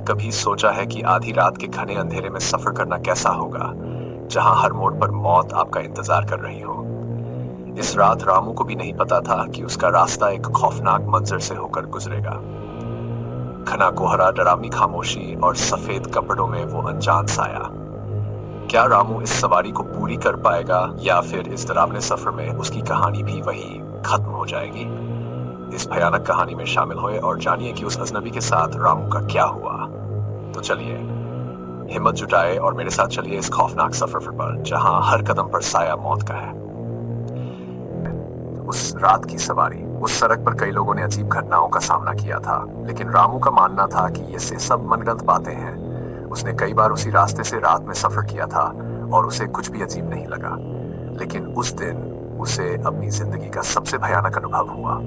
कभी सोचा है कि आधी रात के घने अंधेरे में सफर करना कैसा होगा, जहां हर मोड़ पर मौत आपका इंतजार कर रही हो? इस रात रामू को भी नहीं पता था कि उसका रास्ता एक खौफनाक मंजर से होकर गुजरेगा। घना कोहरा, डरावनी खामोशी और सफेद कपड़ों में वो अनजान साया। क्या रामू इस सवारी को पूरी कर पाएगा या फिर इस डरावने सफर में उसकी कहानी भी वही खत्म हो जाएगी? इस भयानक कहानी में शामिल हुए और जानिए कि उस अजनबी के साथ रामू का क्या हुआ। तो चलिए, हिम्मत जुटाए और मेरे साथ चलिए इस खौफनाक सफर पर, जहां हर कदम पर साया मौत का है। उस रात की सवारी, उस सड़क पर कई लोगों ने अजीब घटनाओं का सामना किया था, लेकिन रामू का मानना था कि ये सब मनगढ़ंत बातें हैं। उसने कई बार उसी रास्ते से रात में सफर किया था और उसे कुछ भी अजीब नहीं लगा, लेकिन उस दिन उसे अपनी जिंदगी का सबसे भयानक अनुभव हुआ।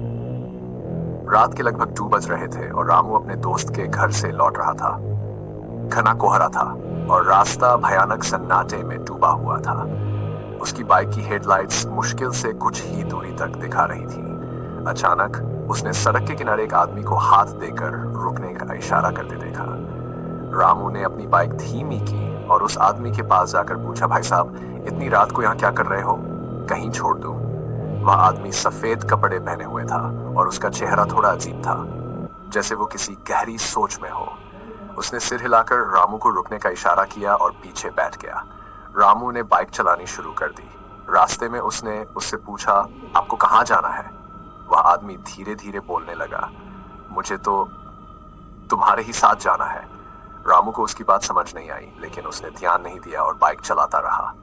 रात के लगभग 2 बज रहे थे और रामू अपने दोस्त के घर से लौट रहा था। घना कोहरा था और रास्ता भयानक सन्नाटे में डूबा हुआ था। उसकी बाइक की हेडलाइट्स मुश्किल से कुछ ही दूरी तक दिखा रही थी। अचानक उसने सड़क के किनारे एक आदमी को हाथ देकर रुकने का इशारा करते देखा। रामू ने अपनी बाइक धीमी की और उस आदमी के पास जाकर पूछा, भाई साहब, इतनी रात को यहाँ क्या कर रहे हो? कहीं छोड़ दूं? वह आदमी सफेद कपड़े पहने हुए था और उसका चेहरा थोड़ा अजीब था, जैसे वो किसी गहरी सोच में हो। उसने सिर हिलाकर रामू को रुकने का इशारा किया और पीछे बैठ गया। रामू ने बाइक चलानी शुरू कर दी। रास्ते में उसने उससे पूछा, आपको कहाँ जाना है? वह आदमी धीरे धीरे बोलने लगा, मुझे तो तुम्हारे ही साथ जाना है। रामू को उसकी बात समझ नहीं आई, लेकिन उसने ध्यान नहीं दिया और बाइक चलाता रहा।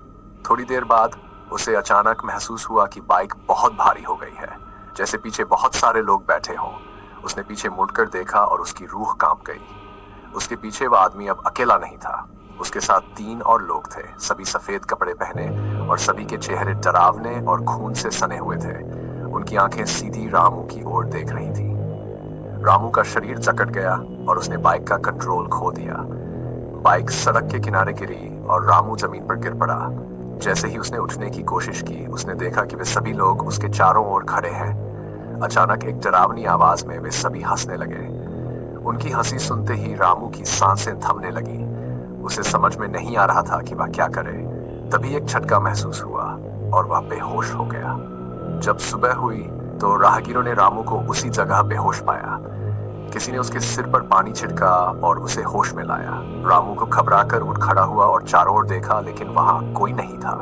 थोड़ी देर बाद उसे अचानक महसूस हुआ कि बाइक बहुत भारी हो गई है, जैसे पीछे बहुत सारे लोग बैठे हों। उसने पीछे मुड़कर देखा और उसकी रूह कांप गई। उसके पीछे वह आदमी अब अकेला नहीं था, उसके साथ 3 और लोग थे, सभी सफेद कपड़े पहने और सभी के चेहरे डरावने और खून से सने हुए थे। उनकी आंखें सीधी रामू की ओर देख रही थी। रामू का शरीर जकड़ गया और उसने बाइक का कंट्रोल खो दिया। बाइक सड़क के किनारे गिरी और रामू जमीन पर गिर पड़ा। जैसे ही उसने उठने की कोशिश की, उसने देखा कि वे सभी लोग उसके चारों ओर खड़े हैं। अचानक एक डरावनी आवाज में वे सभी हंसने लगे। उनकी हंसी सुनते ही रामू की सांसें थमने लगी। उसे समझ में नहीं आ रहा था कि वह क्या करे। तभी एक झटका महसूस हुआ और वह बेहोश हो गया। जब सुबह हुई तो राहगीरों ने रामू को उसी जगह बेहोश पाया। किसी ने उसके सिर पर पानी छिड़का और उसे होश में लाया। रामू को घबराकर उठ खड़ा हुआ और चारों ओर देखा, लेकिन वहां कोई नहीं था।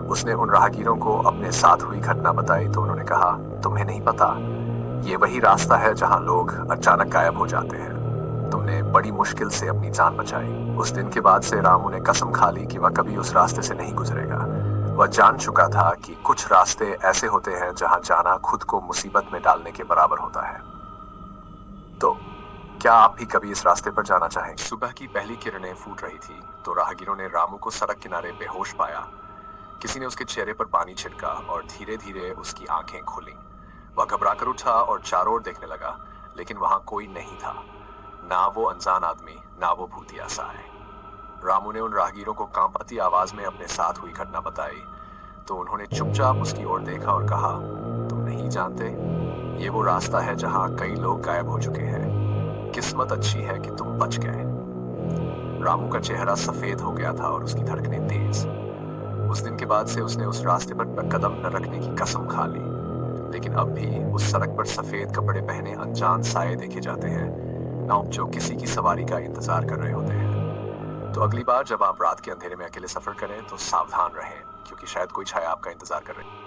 उसने उन राहगीरों को अपने साथ हुई घटना बताई तो उन्होंने कहा, तुम्हें नहीं पता, ये वही रास्ता है जहां लोग अचानक गायब हो जाते हैं। तुमने बड़ी मुश्किल से अपनी जान बचाई। उस दिन के बाद से रामू ने कसम खा ली कि वह कभी उस रास्ते से नहीं गुजरेगा। वह जान चुका था कि कुछ रास्ते ऐसे होते हैं जहां जाना खुद को मुसीबत में डालने के बराबर होता है। तो क्या आप भी कभी इस रास्ते पर जाना चाहेंगे? सुबह की पहली किरणें फूट रही थी तो राहगीरों ने रामू को सड़क किनारे बेहोश पाया। किसी ने उसके चेहरे पर पानी छिड़का और धीरे धीरे उसकी आंखें खुली। वह घबराकर उठा और चारों ओर देखने लगा, लेकिन वहां कोई नहीं था, ना वो अनजान आदमी, ना वो भूतिया साए। रामू ने उन राहगीरों को कांपती आवाज में अपने साथ हुई घटना बताई तो उन्होंने चुपचाप उसकी ओर देखा और कहा, तुम नहीं जानते, ये वो रास्ता है जहां कई लोग गायब हो चुके हैं। किस्मत अच्छी है कि तुम बच गए। रामू का चेहरा सफेद हो गया था और उसकी धड़कनें तेज। उस दिन के बाद से उसने उस रास्ते पर कदम न रखने की कसम खा ली, लेकिन अब भी उस सड़क पर सफेद कपड़े पहने अनजान साए देखे जाते हैं, जो किसी की सवारी का इंतजार कर रहे होते हैं। तो अगली बार जब आप रात के अंधेरे में अकेले सफर करें तो सावधान रहें, क्योंकि शायद कोई छाया आपका इंतजार कर रही है।